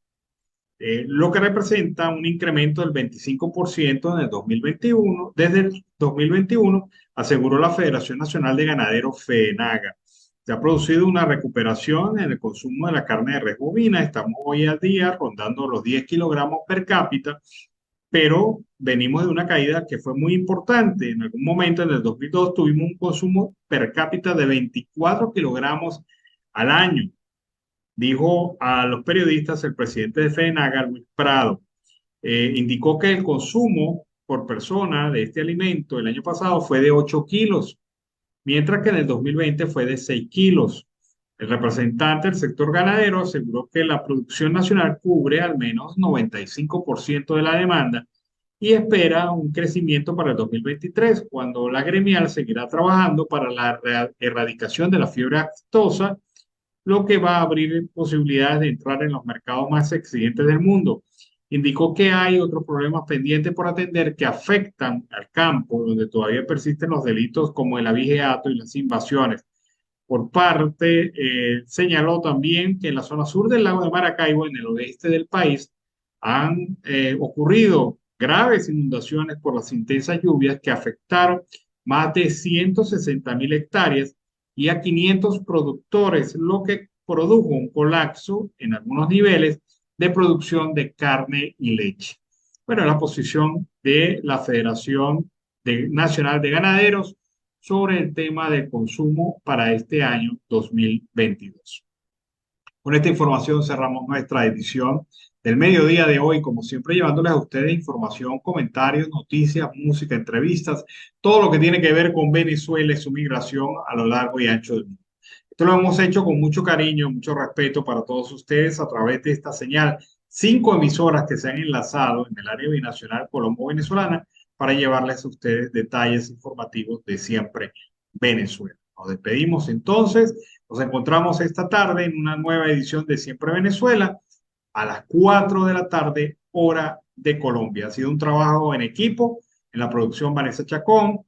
Lo que representa un incremento del 25% en el 2021. Desde el 2021, aseguró la Federación Nacional de Ganaderos, FENAGA. Se ha producido una recuperación en el consumo de la carne de res bovina. Estamos hoy al día rondando los 10 kilogramos per cápita, pero venimos de una caída que fue muy importante. En algún momento, en el 2002, tuvimos un consumo per cápita de 24 kilogramos al año. Dijo a los periodistas el presidente de FENAGA, Luis Prado. Indicó que el consumo por persona de este alimento el año pasado fue de 8 kilos, mientras que en el 2020 fue de 6 kilos. El representante del sector ganadero aseguró que la producción nacional cubre al menos 95% de la demanda y espera un crecimiento para el 2023, cuando la gremial seguirá trabajando para la erradicación de la fiebre aftosa, lo que va a abrir posibilidades de entrar en los mercados más exigentes del mundo. Indicó que hay otros problemas pendientes por atender que afectan al campo, donde todavía persisten los delitos como el abigeato y las invasiones. Por parte, señaló también que en la zona sur del lago de Maracaibo, en el oeste del país, han ocurrido graves inundaciones por las intensas lluvias que afectaron más de 160.000 hectáreas y a 500 productores, lo que produjo un colapso en algunos niveles de producción de carne y leche. Bueno, la posición de la Federación Nacional de Ganaderos sobre el tema del consumo para este año 2022. Con esta información cerramos nuestra edición del mediodía de hoy, como siempre llevándoles a ustedes información, comentarios, noticias, música, entrevistas, todo lo que tiene que ver con Venezuela y su migración a lo largo y ancho del mundo. Esto lo hemos hecho con mucho cariño, mucho respeto para todos ustedes a través de esta señal 5 emisoras que se han enlazado en el área binacional colombo-venezolana para llevarles a ustedes detalles informativos de Siempre Venezuela. Nos despedimos entonces, nos encontramos esta tarde en una nueva edición de Siempre Venezuela a las 4 de la tarde, hora de Colombia. Ha sido un trabajo en equipo, en la producción Vanessa Chacón,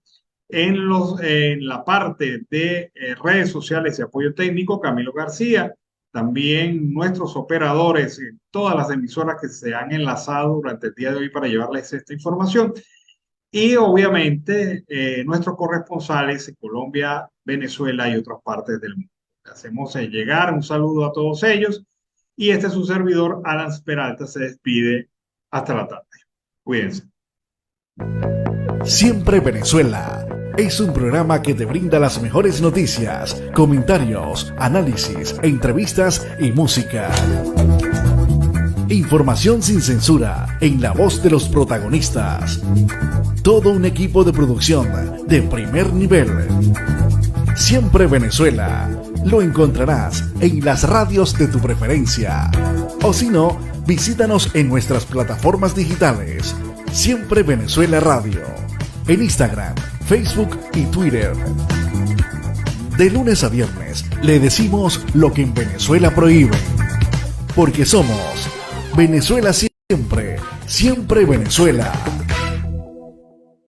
en la parte de redes sociales y apoyo técnico Camilo García, también nuestros operadores en todas las emisoras que se han enlazado durante el día de hoy para llevarles esta información. Y obviamente nuestros corresponsales en Colombia, Venezuela y otras partes del mundo. Le hacemos llegar un saludo a todos ellos y este es su servidor, Alan Peralta, se despide hasta la tarde. Cuídense. Siempre Venezuela es un programa que te brinda las mejores noticias, comentarios, análisis, entrevistas y música. Información sin censura en la voz de los protagonistas. Todo un equipo de producción de primer nivel. Siempre Venezuela. Lo encontrarás en las radios de tu preferencia. O si no, visítanos en nuestras plataformas digitales. Siempre Venezuela Radio. En Instagram, Facebook y Twitter. De lunes a viernes le decimos lo que en Venezuela prohíben. Porque somos Venezuela siempre, siempre Venezuela.